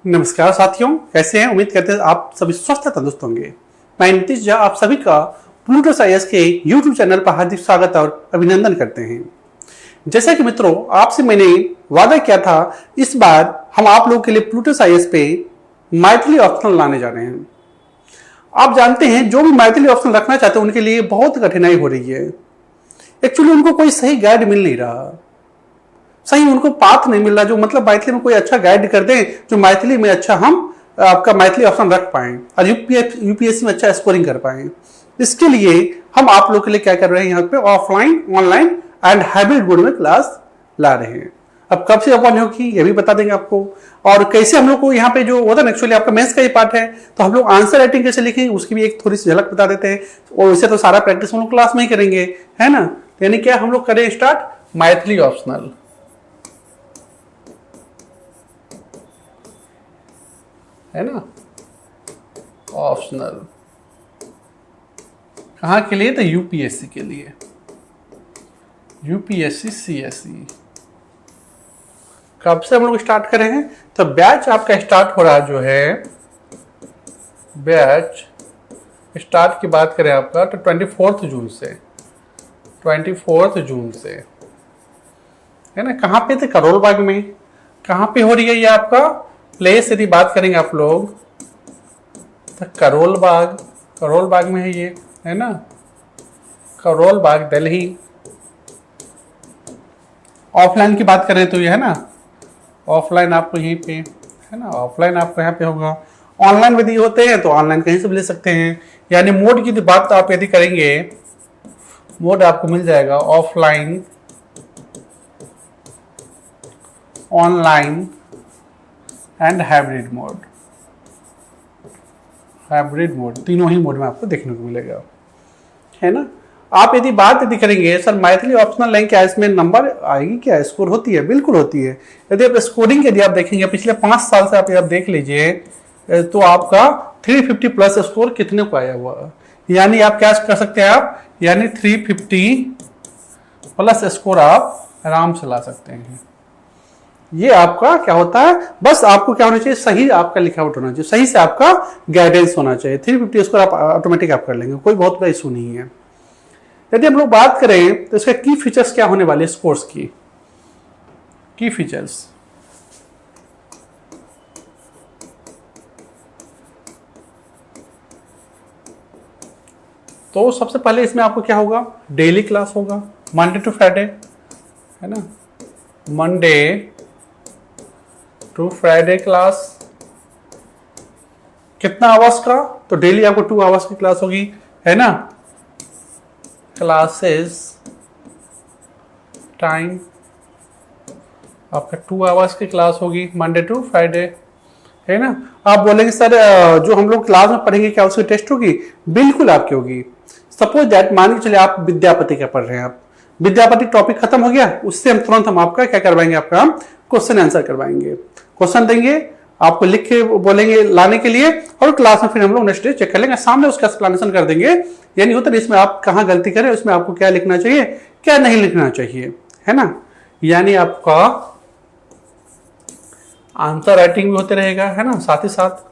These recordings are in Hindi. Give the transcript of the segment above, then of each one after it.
नमस्कार साथियों, कैसे हैं? उम्मीद करते हैं आप सभी स्वस्थ तंदुरुस्त होंगे। मैं नीतीश झा आप सभी का प्लूटो आईएएस के यूट्यूब चैनल पर हार्दिक स्वागत और अभिनंदन करते हैं। जैसा कि मित्रों, आपसे मैंने वादा किया था, इस बार हम आप लोगों के लिए प्लूटो आईएएस पे मैथिली ऑप्शनल लाने जा रहे हैं। आप जानते हैं, जो भी मैथिली ऑप्शनल रखना चाहते हैं उनके लिए बहुत कठिनाई हो रही है। एक्चुअली उनको कोई सही गाइड मिल नहीं रहा, सही उनको पाथ नहीं मिल रहा, जो मतलब मैथिली में कोई अच्छा गाइड कर दें, जो मैथिली में अच्छा हम आपका मैथिली ऑप्शन रख पाएं और यूपीएससी में अच्छा स्कोरिंग कर पाएं। इसके लिए हम आप लोग के लिए क्या कर रहे हैं, यहाँ पे offline, online and hybrid mode में क्लास ला रहे हैं। अब कब से अपन होगी ये भी बता देंगे आपको, और कैसे हम लोग को यहाँ पे जो होता है, एक्चुअली आपका मेंस का ही पार्ट है, तो हम लोग आंसर राइटिंग कैसे लिखेंगे उसकी भी एक थोड़ी सी झलक बता देते हैं। और वैसे तो सारा प्रैक्टिस हम लोग क्लास में ही करेंगे, है ना। यानी क्या हम लोग करें स्टार्ट मैथिली ऑप्शनल, है ना। ऑप्शनल कहाँ के लिए? तो यूपीएससी के लिए, यूपीएससी सीएसई। कब से हम लोग स्टार्ट कर रहे हैं? तो बैच आपका स्टार्ट हो रहा जो है, बैच स्टार्ट की बात करें आपका तो 24 जून से, 24 जून से, है ना। कहाँ पे थे? करोल बाग में। कहाँ पे हो रही है ये आपका प्लेस? यदि बात करेंगे आप लोग तो करोल बाग में है ये, है ना। करोल बाग दिल्ली। ऑफलाइन की बात करें तो ये है ना, ऑफलाइन आपको यहीं पे, है ना, ऑफलाइन आपको यहाँ पे होगा। ऑनलाइन यदि होते हैं तो ऑनलाइन कहीं से भी ले सकते हैं। यानी मोड की बात आप यदि करेंगे, मोड आपको मिल जाएगा offline, online and hybrid mode, तीनों ही मोड में आपको देखने को मिलेगा, है ना। आप यदि बात करेंगे सर मैथिली ऑप्शनल लेंगे क्या इसमें नंबर आएगी, क्या स्कोर होती है? बिल्कुल होती है। यदि आप स्कोरिंग यदि आप देखेंगे पिछले 5 साल से आप देख लीजिए तो आपका 350 प्लस स्कोर कितने को आया हुआ। यानी आप क्या कर सकते हैं, आप यानी 350 प्लस स्कोर आप आराम से ला सकते हैं। ये आपका क्या होता है, बस आपको क्या होना चाहिए, सही आपका लिखा आउट होना चाहिए, सही से आपका गाइडेंस होना चाहिए। 350 स्कोर आप ऑटोमेटिक आप कर लेंगे, कोई बहुत बड़ा इशू नहीं है। यदि हम लोग बात करें तो इसके की फीचर्स क्या होने वाले, स्कोर्स की फीचर्स, तो सबसे पहले इसमें आपको क्या होगा, डेली क्लास होगा, मंडे टू फ्राइडे, है ना, मंडे टू फ्राइडे क्लास। कितना आवर्स का? तो डेली आपको 2 आवर्स की क्लास होगी, है ना। क्लासेस टाइम आपका 2 आवर्स की क्लास होगी, मंडे टू फ्राइडे, है ना। आप बोलेंगे सर जो हम लोग क्लास में पढ़ेंगे क्या उसकी टेस्ट होगी? बिल्कुल आपकी होगी। सपोज दैट मान के चलिए आप विद्यापति का पढ़ रहे हैं, आप विद्यापति टॉपिक खत्म हो गया, उससे हम तुरंत हम आपका क्या करवाएंगे, आपका क्वेश्चन आंसर करवाएंगे। क्वेश्चन देंगे आपको, लिख के बोलेंगे लाने के लिए, और क्लास में फिर हम लोग नेक्स्ट डे चेक कर लेंगे, सामने उसका एक्सप्लेनेशन कर देंगे। यानी होता है इसमें आप कहाँ गलती करें, उसमें आपको क्या लिखना चाहिए, क्या नहीं लिखना चाहिए, है ना। यानी आपका आंसर राइटिंग भी होते रहेगा, है ना, साथ ही साथ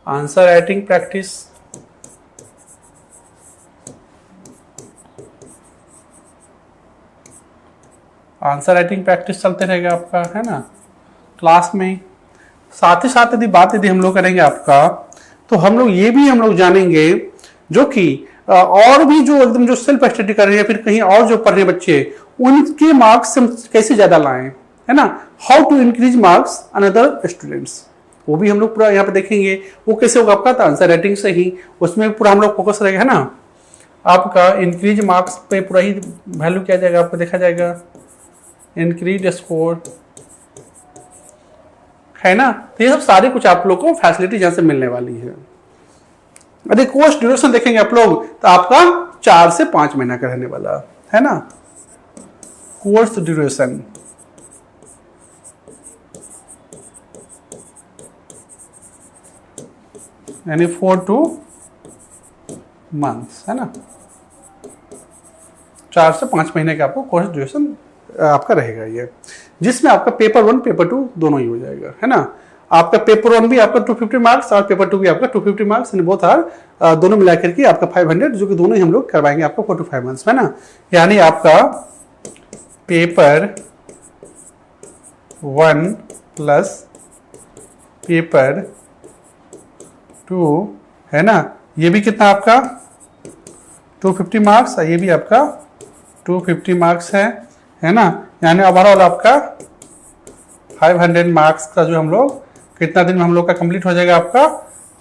answer writing practice, answer writing practice चलते रहेगा आपका, है ना, क्लास में। साथ ही साथ यदि हम लोग करेंगे आपका, तो हम लोग ये भी हम लोग जानेंगे जो कि और भी जो एकदम जो सेल्फ स्टडी कर रहे हैं, फिर कहीं और जो पढ़ रहे बच्चे, उनके मार्क्स हम कैसे ज्यादा लाएं, है ना। How to increase marks another students, वो भी हम लोग पूरा यहाँ पे देखेंगे। वो कैसे होगा आपका? तो आंसर राइटिंग से ही, उसमें पूरा हम लोग फोकस रहेगा, है ना। आपका इंक्रीज मार्क्स पे पूरा ही वैल्यू किया जाएगा, आपको देखा जाएगा इंक्रीज स्कोर, है ना। तो ये सब सारे कुछ आप लोग को फैसिलिटी जहां से मिलने वाली है। यदि कोर्स ड्यूरेशन देखेंगे आप लोग तो आपका 4 से 5 महीना का रहने वाला, है ना, कोर्स ड्यूरेशन। यानी 4 to मंथ्स, है ना, 4 से 5 महीने का आपको कोर्स ड्यूरेशन आपका रहेगा ये, जिसमें आपका पेपर 1 पेपर 2 दोनों ही हो जाएगा, है ना। आपका पेपर 1 भी आपका 250 मार्क्स और पेपर 2 भी आपका 250 मार्क्स, बोथ आर दोनों मिलाकर के आपका 500, जो कि दोनों ही हम लोग करवाएंगे आपको 45 मंथ्स में ना। यानी आपका पेपर 1 प्लस पेपर 2 है ना, ये भी कितना आपका 250 मार्क्स, ये भी आपका 250 मार्क्स है ना। यानी ओवरऑल आपका 500 मार्क्स का जो हम लोग कितना दिन में हम लोग का कंप्लीट हो जाएगा आपका,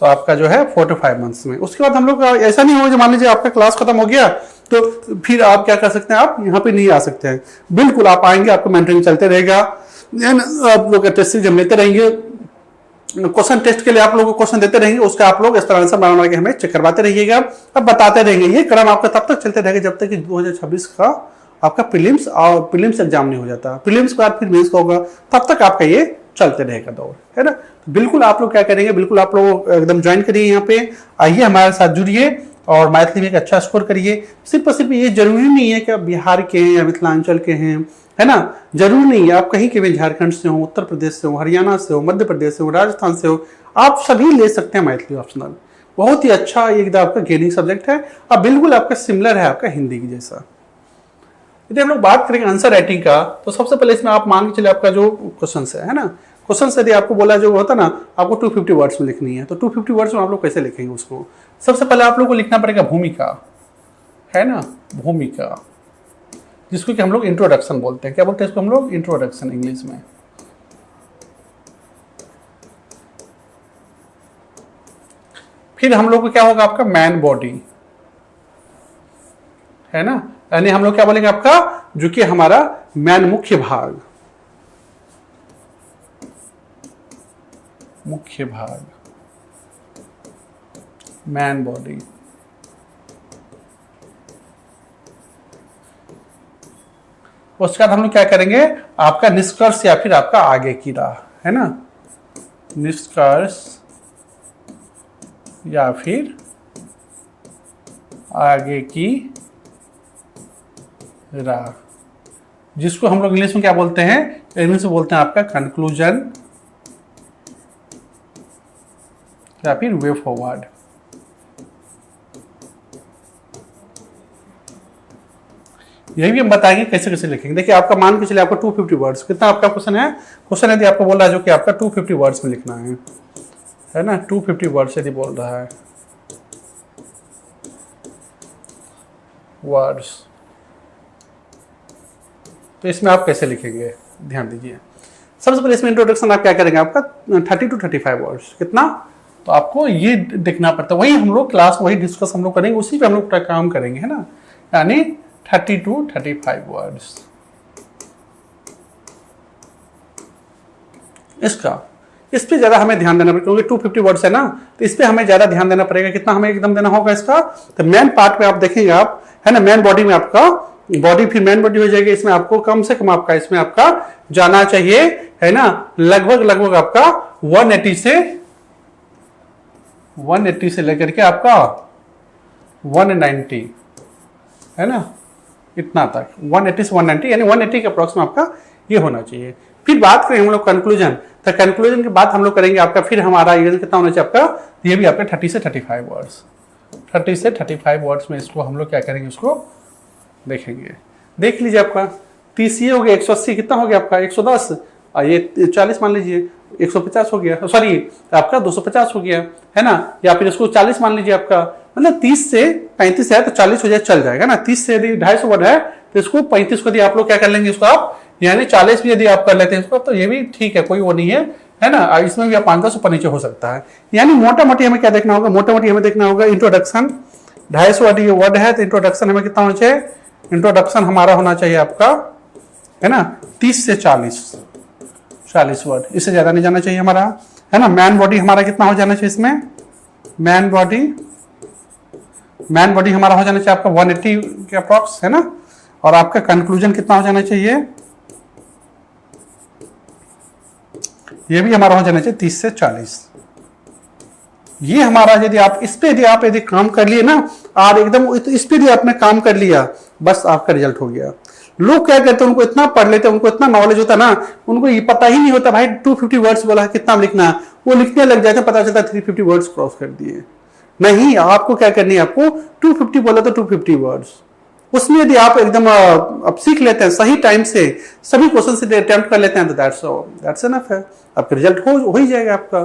तो आपका जो है 4 to 5 मंथ्स में। उसके बाद हम लोग ऐसा नहीं होगा, मान लीजिए आपका क्लास खत्म हो गया तो फिर आप क्या कर सकते हैं, आप यहाँ पे नहीं आ सकते हैं। बिल्कुल आप आएंगे, आपका मेंटरिंग चलते रहेगा, आप लोग टेस्ट जब लेते रहेंगे, क्वेश्चन टेस्ट के लिए आप लोग को क्वेश्चन देते रहेंगे, उसका आप लोग इस तरह से बना के हमें चेक करवाते रहिएगा, अब बताते रहेंगे। ये क्रम आपका तब तक चलते रहेगा जब तक कि 2026 का आपका प्रीलिम्स और प्रीलिम्स एग्जाम नहीं हो जाता। प्रीलिम्स के बाद फिर मेंस का होगा, तब तक आपका ये चलते रहेगा दौर, है ना। तो बिल्कुल आप लोग क्या करेंगे, बिल्कुल आप लोग एकदम ज्वाइन करिए, यहाँ पे आइए, हमारे साथ जुड़िए और मैथिली में एक अच्छा स्कोर करिए। सिर्फ और सिर्फ ये जरूरी नहीं है कि आप बिहार के हैं या मिथिलांचल के हैं, है ना, जरूरी नहीं है आप कहीं के भी, झारखंड से हो, उत्तर प्रदेश से हो, हरियाणा से हो, मध्य प्रदेश से हो, राजस्थान से हो, आप सभी ले सकते हैं मैथिली ऑप्शनल। बहुत ही अच्छा एकदम आपका गेनिंग सब्जेक्ट है, अब बिल्कुल आपका सिमिलर है आपका हिंदी की जैसा। यदि हम लोग बात करेंगे आंसर राइटिंग का, तो सबसे पहले इसमें आप मान के चले आपका जो क्वेश्चन है ना, क्वेश्चन यदि आपको बोला जो होता ना आपको 250 वर्ड्स में लिखनी है, तो 250 वर्ड्स में आप लोग कैसे लिखेंगे उसको। सबसे पहले आप लोग को लिखना पड़ेगा भूमिका, है ना, भूमिका, जिसको कि हम लोग इंट्रोडक्शन बोलते हैं। क्या बोलते हैं इसको हम लोग, इंट्रोडक्शन इंग्लिश में। फिर हम लोग को क्या होगा आपका मैन बॉडी, है ना, यानी हम लोग क्या बोलेंगे आपका जो कि हमारा मैन मुख्य भाग, मुख्य भाग, मैन बॉडी। उसके बाद हम लोग क्या करेंगे, आपका निष्कर्ष या फिर आपका आगे की राह, है ना, निष्कर्ष या फिर आगे की राह, जिसको हम लोग इंग्लिश में क्या बोलते हैं, इंग्लिश में बोलते हैं आपका कंक्लूजन या फिर वे फॉरवर्ड। यही भी हम बताएंगे कैसे कैसे लिखेंगे। देखिए आपका मान के चलिए आपका 250 वर्ड्स, कितना आपका क्वेश्चन है, क्वेश्चन यदि आपको बोल रहा है जो कि आपका 250 वर्ड्स में लिखना है ना, 250 वर्ड्स यदि बोल रहा है वर्ड्स, तो इसमें आप कैसे लिखेंगे, ध्यान दीजिए। सबसे पहले इसमें इंट्रोडक्शन आप क्या करेंगे, आपका 30 to 35 वर्ड्स, कितना, तो आपको ये देखना पड़ता है। वही हम लोग क्लास वही डिस्कस हम लोग करेंगे, उसी पे हम लोग काम करेंगे, है ना, यानी 30 to 35 वर्ड्स। इसका इस पे ज्यादा हमें ध्यान देना पड़ेगा क्योंकि 250 वर्ड्स है ना, तो इस पे हमें ज्यादा ध्यान देना पड़ेगा। कितना हमें एकदम देना होगा इसका, तो मेन पार्ट में आप देखेंगे आप, है ना, मेन बॉडी में आपका बॉडी, फिर मेन बॉडी हो जाएगी, इसमें आपको कम से कम आपका इसमें आपका जाना चाहिए, है ना, लगभग आपका 180 से लेकर के आपका 190, है ना, इतना तक 180 से 190, यानी 180 के अप्रोक्स में आपका ये होना चाहिए। फिर बात करें हम लोग कंक्लूजन, तो कंक्लूजन के बाद हम लोग करेंगे आपका, फिर हमारा ये कितना होना चाहिए आपका, ये भी आपका 30 से 35 वर्ड्स, 30 से 35 वर्ड्स में इसको हम लोग क्या करेंगे, उसको देखेंगे। देख लीजिए आपका 30 ये हो गया, 180 कितना हो गया आपका 110, ये 40 मान लीजिए 150 हो गया, सॉरी आपका 250 हो गया, है ना, या फिर इसको 40 मान लीजिए आपका, मतलब 30 से 35 है तो 40 हो जाए, चल जाएगा ना। 30 से यदि 250 वर्ड है तो इसको 35 को यदि आप लोग क्या कर लेंगे इसको आप, यानी 40 भी यदि आप कर लेते हैं इसको, तो ये भी ठीक है, कोई वो नहीं है ना, इसमें भी आप 500 ऊपर नीचे हो सकता है। यानी मोटा मोटी हमें क्या देखना होगा, मोटा मोटी हमें देखना होगा इंट्रोडक्शन 250 वर्ड है, तो इंट्रोडक्शन हमें कितना होना चाहिए, इंट्रोडक्शन हमारा होना चाहिए आपका, है ना, 30 से 40 वर्ड, इससे ज्यादा नहीं जाना चाहिए हमारा, है ना। मैन बॉडी हमारा कितना हो जाना चाहिए इसमें, मैन बॉडी हमारा हो जाना चाहिए आपका 180 के अप्रॉक्स, है ना, और आपका कंक्लूजन कितना हो जाना चाहिए, ये भी हमारा हो जाना चाहिए 30 से 40। ये हमारा यदि आप इस पे यदि काम कर लिए ना, और एकदम इस पे यदि आपने काम कर लिया, बस आपका रिजल्ट हो गया। लोग क्या करते हैं, उनको इतना पढ़ लेते हैं, उनको इतना नॉलेज होता है ना, उनको ये पता ही नहीं होता भाई 250 वर्ड्स बोला है कितना लिखना, वो लिखने लग जाते हैं, पता चलता है 350 वर्ड्स क्रॉस कर दिए। नहीं, आपको क्या करनी है, आपको 250 बोला तो 250 वर्ड्स, उसमें यदि आप एकदम अब सीख लेते हैं सही टाइम से, सभी क्वेश्चन से अटेम्प्ट कर लेते हैं, तो दैट्स एनफ है, आपका रिजल्ट हो ही जाएगा आपका,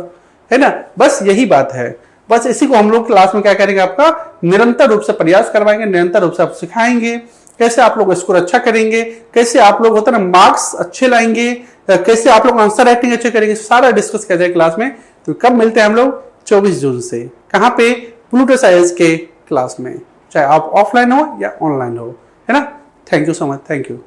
है ना। बस यही बात है, बस इसी को हम लोग क्लास में क्या करेंगे, आपका निरंतर रूप से प्रयास करवाएंगे, निरंतर रूप से आप सिखाएंगे कैसे आप लोग स्कोर अच्छा करेंगे, कैसे आप लोग होता है ना मार्क्स अच्छे लाएंगे, कैसे आप लोग आंसर राइटिंग अच्छे करेंगे, सारा डिस्कस करते हैं क्लास में। तो कब मिलते हैं हम लोग, 24 जून से, कहाँ पे, प्लूटस आईएएस के क्लास में, चाहे आप ऑफलाइन हो या ऑनलाइन हो, है ना। Thank you so much, thank you.